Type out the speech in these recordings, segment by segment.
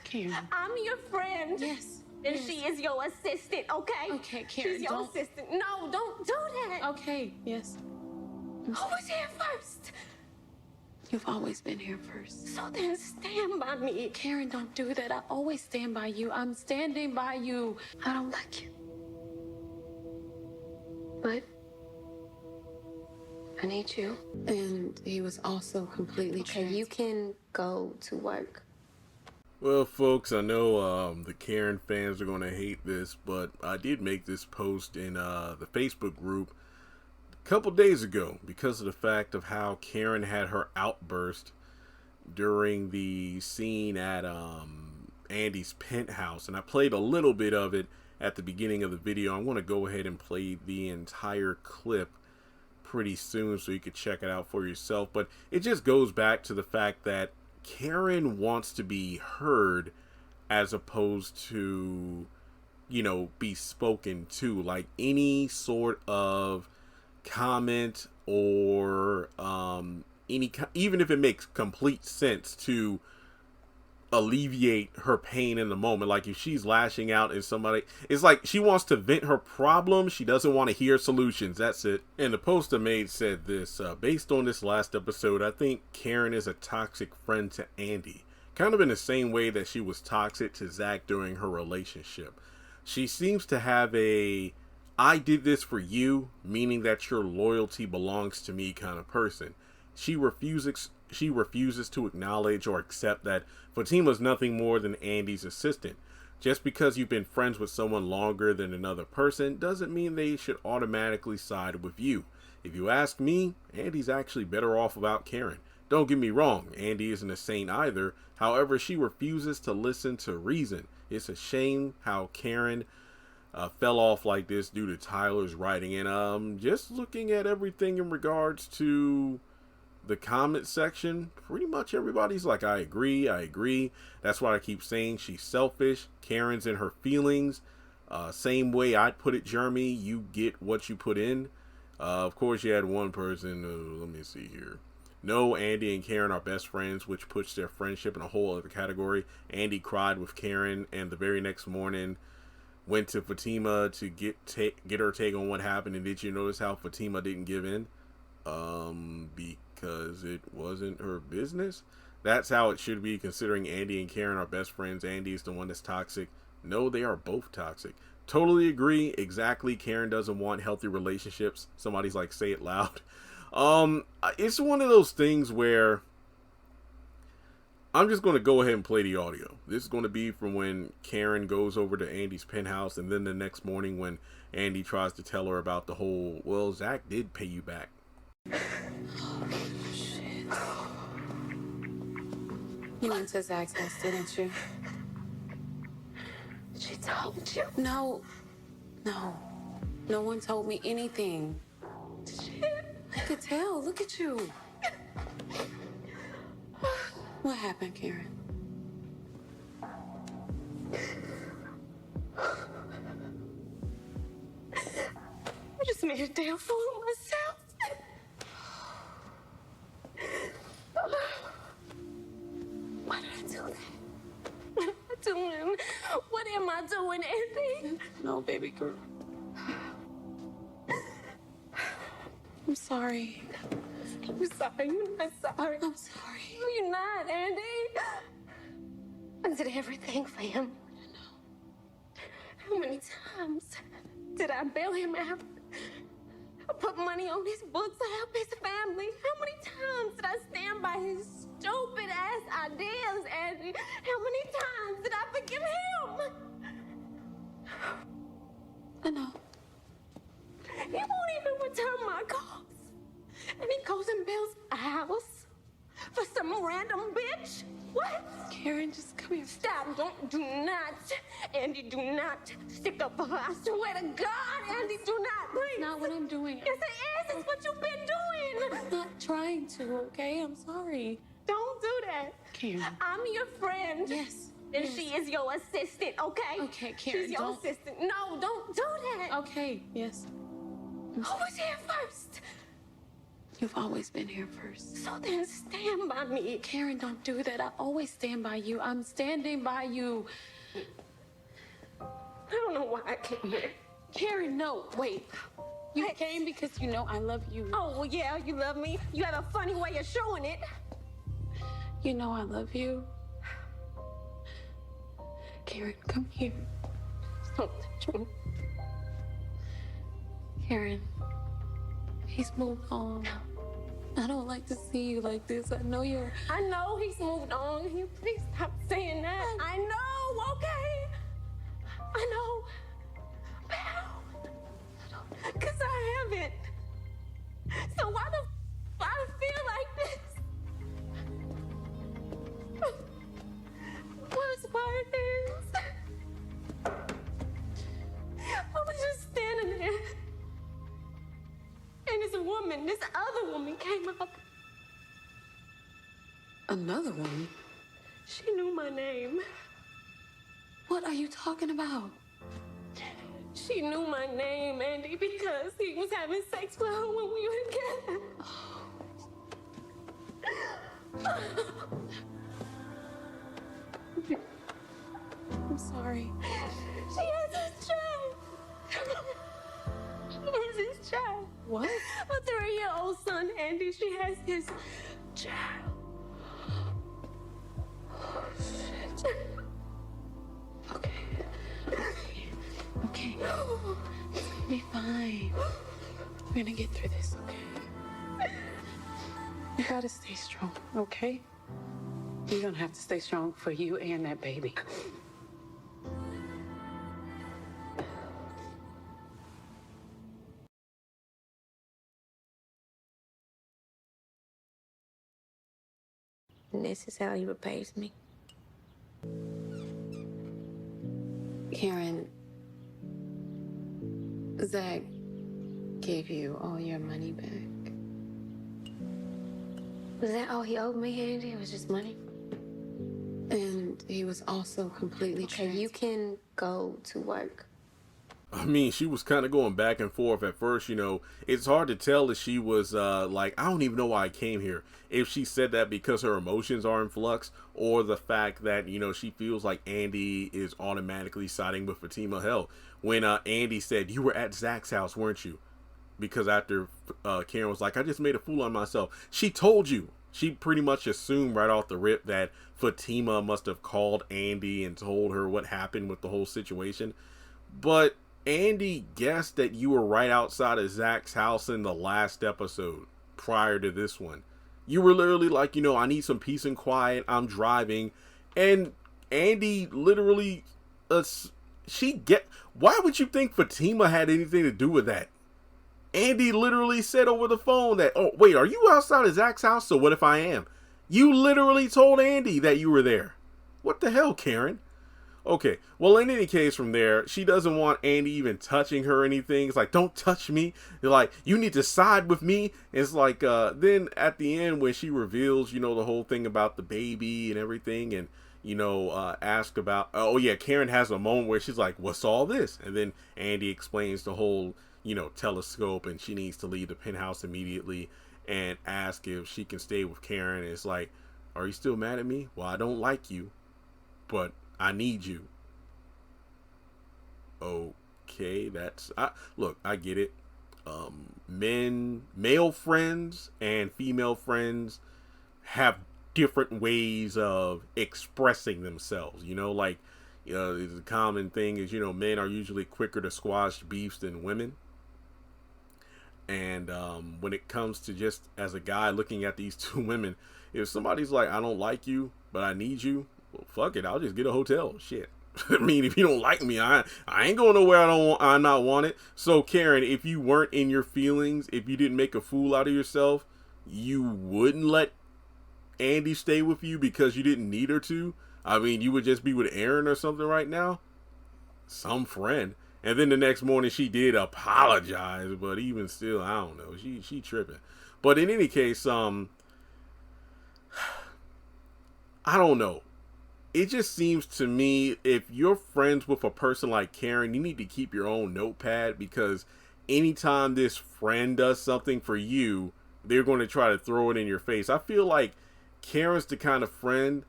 Karen. I'm your friend. Yes. And she is your assistant, okay? Okay, Karen, She's your assistant. No, don't do that. Okay, yes. Who was here first? You've always been here first. So then stand by me. Karen, don't do that. I always stand by you. I'm standing by you. I don't like you. But I need you. and he was also completely Okay, you can go to work. Well, folks, I know the Karen fans are going to hate this, but I did make this post in the Facebook group a couple days ago because of the fact of how Karen had her outburst during the scene at Andy's penthouse. And I played a little bit of it at the beginning of the video. I'm going to go ahead and play the entire clip pretty soon so you could check it out for yourself. But it just goes back to the fact that Karen wants to be heard as opposed to, you know, be spoken to. Like any sort of comment or even if it makes complete sense to alleviate her pain in the moment. Like if she's lashing out at somebody, it's like she wants to vent her problems. She doesn't want to hear solutions. That's it. And the post I made said this, based on this last episode, I think Karen is a toxic friend to Andy. Kind of in the same way that she was toxic to Zach during her relationship. She seems to have a, I did this for you, meaning that your loyalty belongs to me kind of person. She refuses to acknowledge or accept that Fatima's nothing more than Andy's assistant. Just because you've been friends with someone longer than another person doesn't mean they should automatically side with you. If you ask me, Andy's actually better off without Karen. Don't get me wrong, Andy isn't a saint either. However, she refuses to listen to reason. It's a shame how Karen fell off like this due to Tyler's writing. And just looking at everything in regards to the comment section, pretty much everybody's like, I agree. That's what I keep saying. She's selfish. Karen's in her feelings. Same way I'd put it, Jeremy. You get what you put in. Of course, you had one person. Let me see here. No, Andy and Karen are best friends, which puts their friendship in a whole other category. Andy cried with Karen, and the very next morning went to Fatima to get her take on what happened. And did you notice how Fatima didn't give in? Because it wasn't her business. That's how it should be, considering Andy and Karen are best friends. Andy is the one that's toxic. No, they are both toxic. Totally agree. Exactly. Karen doesn't want healthy relationships. Somebody's like, say it loud. It's one of those things where I'm just going to go ahead and play the audio. This is going to be from when Karen goes over to Andy's penthouse, and then the next morning when Andy tries to tell her about the whole, well, Zach did pay you back. Oh, shit. You went to Zach's house, didn't you? She told you. No. No one told me anything. Shit. I could tell. Look at you. What happened, Karen? I just made a damn fool of myself. Why did I do that? What am I doing? What am I doing, Andy? No, baby girl. I'm sorry. I'm sorry. You're not sorry. I'm sorry. No, you're not, Andy. I did everything for him. How many times did I bail him out? I put money on his books to help his family. How many times did I stand by his stupid ass ideas, Andy? How many times did I forgive him? I know. He won't even return my calls. And he goes and builds a house for some random bitch. What? Karen, just come here. Stop. Do not, Andy, do not stick up for her. I swear to God, Andy, do not, please. That's not what I'm doing. Yes, it is. It's what you've been doing. I'm not trying to, okay? I'm sorry. Don't do that. Karen. I'm your friend. Yes. And she is your assistant, okay? Okay, Karen, She's your don't. assistant. No, don't do that. Okay, yes. Who was here first? You've always been here first. So then stand by me. Karen, don't do that. I always stand by you. I'm standing by you. I don't know why I came here. Karen, no, wait. You came because you know I love you. Oh, well, yeah, you love me. You have a funny way of showing it. You know I love you. Karen, come here. Don't touch me. Karen, he's moved on. I don't like to see you like this. I know you're... I know he's moved on. Can you please stop saying that? I know, okay? I know. But how? Because I haven't. So why the I feel like this? Worst part is, I was just standing there. And this other woman came up. Another woman? She knew my name. What are you talking about? She knew my name, Andy, because he was having sex with her when we were together. I'm sorry. She has his child. She has his child. What? A 3-year-old son, Andy. She has his child. Oh, shit. Okay. It's gonna be fine. We're gonna get through this, okay? You gotta stay strong, okay? You're gonna have to stay strong for you and that baby. And this is how he repays me. Karen, Zach gave you all your money back. Was that all he owed me, Andy? It was just money? And he was also completely Okay, you can go to work. I mean, she was kind of going back and forth at first, It's hard to tell if she was like, I don't even know why I came here. If she said that because her emotions are in flux, or the fact that, she feels like Andy is automatically siding with Fatima. Hell, when Andy said, you were at Zach's house, weren't you? Because after Karen was like, I just made a fool of myself. She told you. She pretty much assumed right off the rip that Fatima must have called Andy and told her what happened with the whole situation. But Andy guessed that you were right outside of Zach's house in the last episode prior to this one. You were literally like, I need some peace and quiet. I'm driving. And Andy literally, why would you think Fatima had anything to do with that? Andy literally said over the phone that, oh, wait, are you outside of Zach's house? So what if I am? You literally told Andy that you were there. What the hell, Karen? Okay, well, in any case, from there, she doesn't want Andy even touching her or anything. It's like, don't touch me. They're like, you need to side with me. It's like, then at the end, when she reveals, the whole thing about the baby and everything, and, ask about, oh yeah, Karen has a moment where she's like, what's all this? And then Andy explains the whole, telescope, and she needs to leave the penthouse immediately, and ask if she can stay with Karen. It's like, are you still mad at me? Well, I don't like you, but I need you. Okay, look, I get it. Male friends and female friends have different ways of expressing themselves. The common thing is, men are usually quicker to squash beefs than women. And when it comes to just as a guy looking at these two women, if somebody's like, I don't like you, but I need you, well, fuck it, I'll just get a hotel. Shit. I mean, if you don't like me, I ain't going nowhere I'm not wanted. So, Karen, if you weren't in your feelings, if you didn't make a fool out of yourself, you wouldn't let Andy stay with you because you didn't need her to? I mean, you would just be with Aaron or something right now? Some friend. And then the next morning she did apologize, but even still, I don't know. She tripping. But in any case, I don't know. It just seems to me, if you're friends with a person like Karen, you need to keep your own notepad, because anytime this friend does something for you, they're going to try to throw it in your face. I feel like Karen's the kind of friend,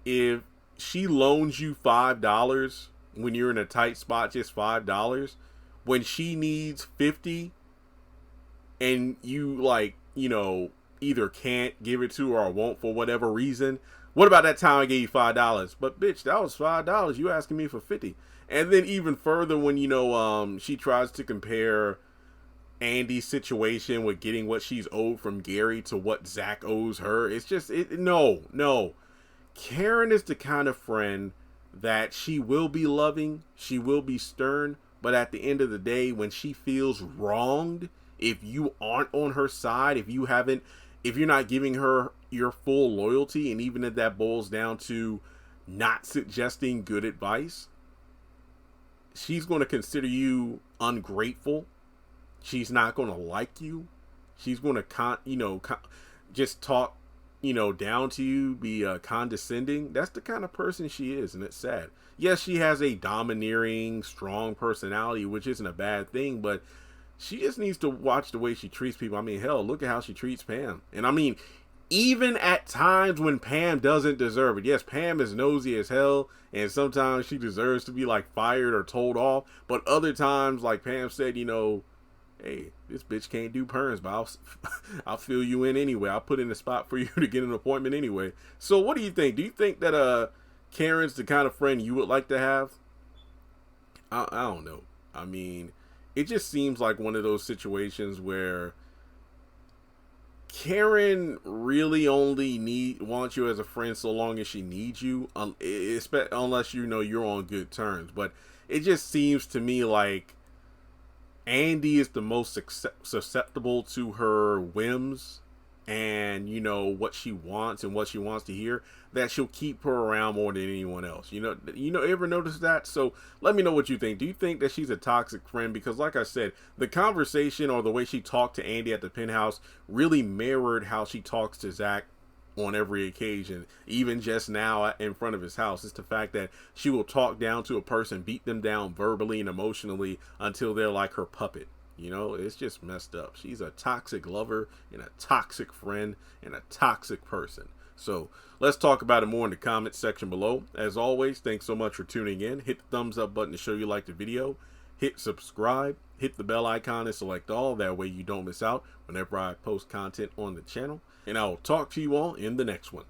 if she loans you $5 when you're in a tight spot, just $5, when she needs 50 and you, like, you know, either can't give it to her or won't for whatever reason. What about that time I gave you $5? But bitch, that was $5. You asking me for 50. And then even further when, you know, she tries to compare Andy's situation with getting what she's owed from Gary to what Zach owes her. It's just, no. Karen is the kind of friend that she will be loving, she will be stern, but at the end of the day, when she feels wronged, if you aren't on her side, if you're not giving her your full loyalty, and even if that boils down to not suggesting good advice, she's going to consider you ungrateful. She's not going to like you. She's going to, just talk, down to you, be condescending. That's the kind of person she is, and it's sad. Yes, she has a domineering, strong personality, which isn't a bad thing, but she just needs to watch the way she treats people. I mean, hell, look at how she treats Pam. And I mean, even at times when Pam doesn't deserve it. Yes, Pam is nosy as hell, and sometimes she deserves to be, like, fired or told off. But other times, like Pam said, hey, this bitch can't do perms, but I'll fill you in anyway. I'll put in a spot for you to get an appointment anyway. So what do you think? Do you think that Karen's the kind of friend you would like to have? I don't know. I mean, it just seems like one of those situations where Karen really only wants you as a friend so long as she needs you, unless you're on good terms. But it just seems to me like Andy is the most susceptible to her whims and what she wants and what she wants to hear, that she'll keep her around more than anyone else. Ever notice that? So let me know what you think. Do you think that she's a toxic friend? Because like I said, the conversation or the way she talked to Andy at the penthouse really mirrored how she talks to Zach on every occasion, even just now in front of his house. It's the fact that she will talk down to a person, beat them down verbally and emotionally until they're like her puppet. It's just messed up. She's a toxic lover and a toxic friend and a toxic person. So let's talk about it more in the comments section below. As always, thanks so much for tuning in. Hit the thumbs up button to show you like the video. Hit subscribe. Hit the bell icon and select all. That way you don't miss out whenever I post content on the channel. And I will talk to you all in the next one.